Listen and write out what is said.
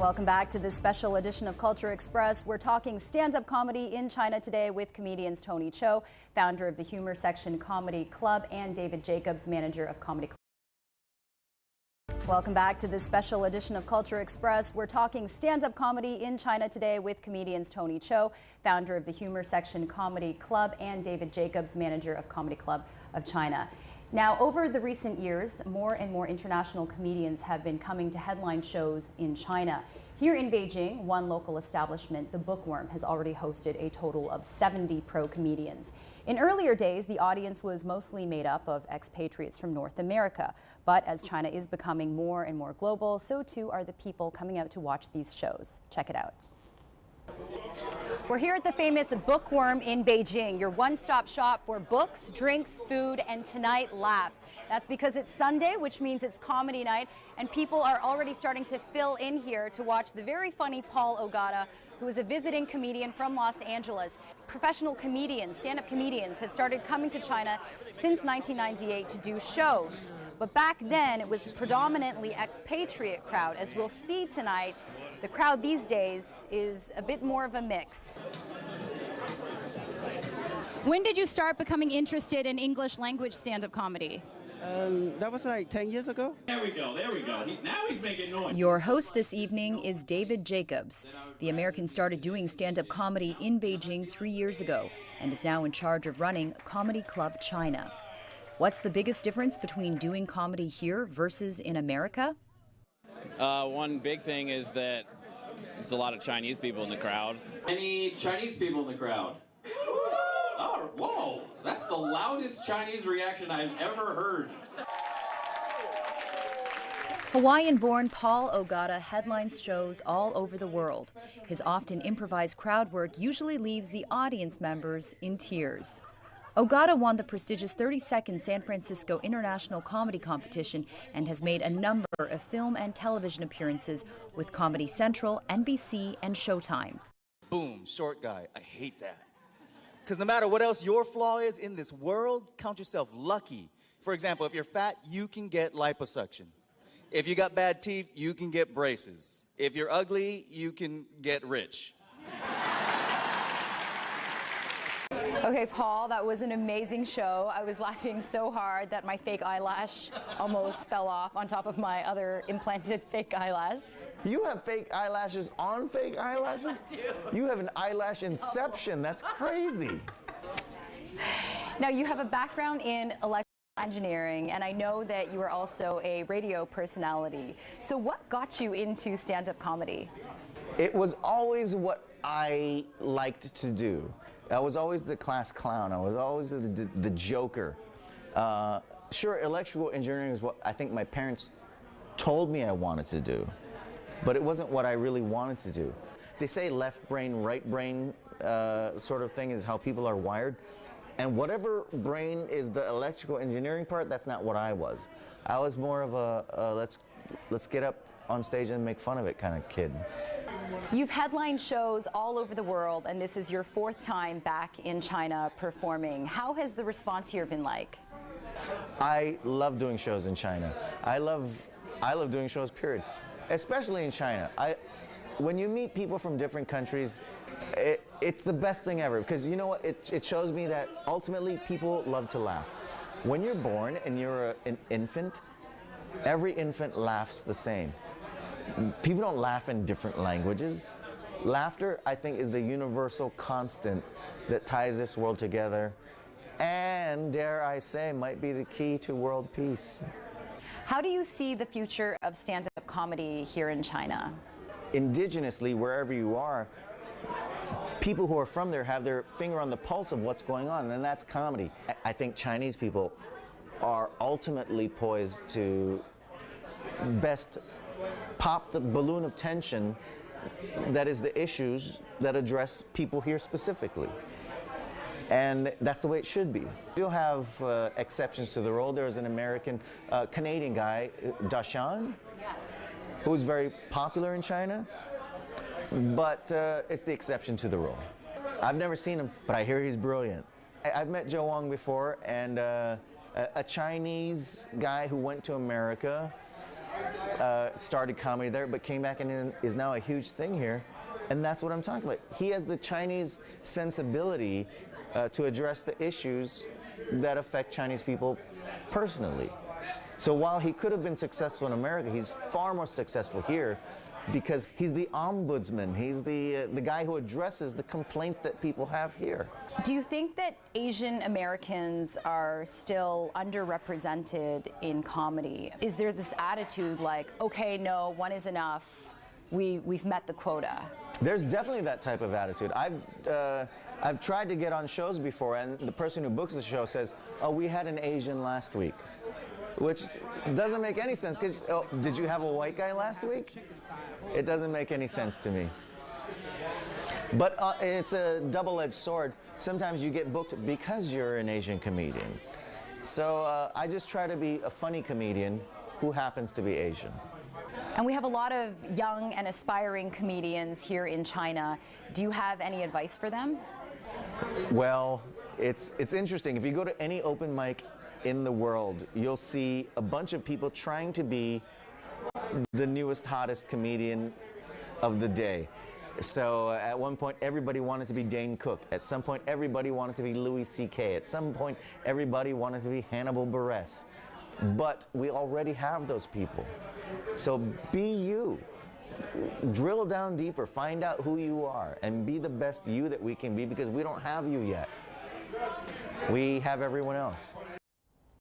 Welcome back to this special edition of Culture Express. We're talking stand-up comedy in China today with comedians Tony Cho, founder of the Humor Section Comedy Club, and David Jacobs, manager of Comedy Club. Welcome back to this special edition of Culture Express. We're talking stand-up comedy in China today with comedians Tony Cho, founder of the Humor Section Comedy Club, and David Jacobs, manager of Comedy Club of China. Now, over the recent years, more and more international comedians have been coming to headline shows in China. Here in Beijing, one local establishment, the Bookworm, has already hosted a total of 70 pro comedians. In earlier days, the audience was mostly made up of expatriates from North America. But as China is becoming more and more global, so too are the people coming out to watch these shows. Check it out. We're here at the famous Bookworm in Beijing, your one-stop shop for books, drinks, food, and tonight, laughs. That's because it's Sunday, which means it's comedy night, and people are already starting to fill in here to watch the very funny Paul Ogata, who is a visiting comedian from Los Angeles. Professional comedians, stand-up comedians, have started coming to China since 1998 to do shows. But back then, it was predominantly expatriate crowd. As we'll see tonight, the crowd these days is a bit more of a mix. When did you start becoming interested in English language stand-up comedy? That was like 10 years ago. There we go. Now he's making noise. Your host this evening is David Jacobs. The American started doing stand-up comedy in Beijing 3 years ago and is now in charge of running Comedy Club China. What's the biggest difference between doing comedy here versus in America? One big thing is that there's a lot of Chinese people in the crowd. Any Chinese people in the crowd? Oh, whoa. That's the loudest Chinese reaction I've ever heard. Hawaiian-born Paul Ogata headlines shows all over the world. His often improvised crowd work usually leaves the audience members in tears. Ogata won the prestigious 32nd San Francisco International Comedy Competition and has made a number of film and television appearances with Comedy Central, NBC, and Showtime. Boom, short guy. I hate that. Because no matter what else your flaw is in this world, count yourself lucky. For example, if you're fat, you can get liposuction. If you got bad teeth, you can get braces. If you're ugly, you can get rich. Okay, Paul, that was an amazing show. I was laughing so hard that my fake eyelash almost fell off on top of my other implanted fake eyelash. You have fake eyelashes on fake eyelashes? I do. You have an eyelash inception. That's crazy. Now, you have a background in electrical engineering, and I know that you are also a radio personality. So what got you into stand-up comedy? It was always what I liked to do. I was always the class clown. I was always the joker. Sure, electrical engineering is what I think my parents told me I wanted to do, but it wasn't what I really wanted to do. They say left brain, right brain sort of thing is how people are wired. And whatever brain is the electrical engineering part, that's not what I was. I was more of a let's get up on stage and make fun of it kind of kid. You've headlined shows all over the world, and this is your 4th time back in China performing. How has the response here been like? I love doing shows in China. I love doing shows, period. Especially in China. When you meet people from different countries, it's the best thing ever, because you know what? It shows me that ultimately people love to laugh. When you're born and you're an infant, every infant laughs the same. People don't laugh in different languages. Laughter, I think, is the universal constant that ties this world together and, dare I say, might be the key to world peace. How do you see the future of stand-up comedy here in China? Indigenously, wherever you are, people who are from there have their finger on the pulse of what's going on, and that's comedy. I think Chinese people are ultimately poised to best pop the balloon of tension that is the issues that address people here specifically. And that's the way it should be. You'll have exceptions to the rule. There's an American, Canadian guy, Dashan, Yes. who's very popular in China, but it's the exception to the rule. I've never seen him, but I hear he's brilliant. I've met Joe Wong before, and a Chinese guy who went to America started comedy there, but came back and is now a huge thing here. And that's what I'm talking about. He has the Chinese sensibility to address the issues that affect Chinese people personally. So while he could have been successful in America, he's far more successful here because he's the ombudsman. He's the guy who addresses the complaints that people have here. Do you think that Asian Americans are still underrepresented in comedy? Is there this attitude like, okay, no, one is enough, we've met the quota? There's definitely that type of attitude. I've tried to get on shows before, and the person who books the show says, oh, we had an Asian last week, which doesn't make any sense, because, oh, did you have a white guy last week? It doesn't make any sense to me. But it's a double-edged sword. Sometimes you get booked because you're an Asian comedian. So I just try to be a funny comedian who happens to be Asian. And we have a lot of young and aspiring comedians here in China. Do you have any advice for them? Well, it's interesting. If you go to any open mic in the world, you'll see a bunch of people trying to be the newest, hottest comedian of the day. So at one point, everybody wanted to be Dane Cook. At some point, everybody wanted to be Louis C.K. At some point, everybody wanted to be Hannibal Buress. But we already have those people. So be you. Drill down deeper, find out who you are, and be the best you that we can be, because we don't have you yet. We have everyone else.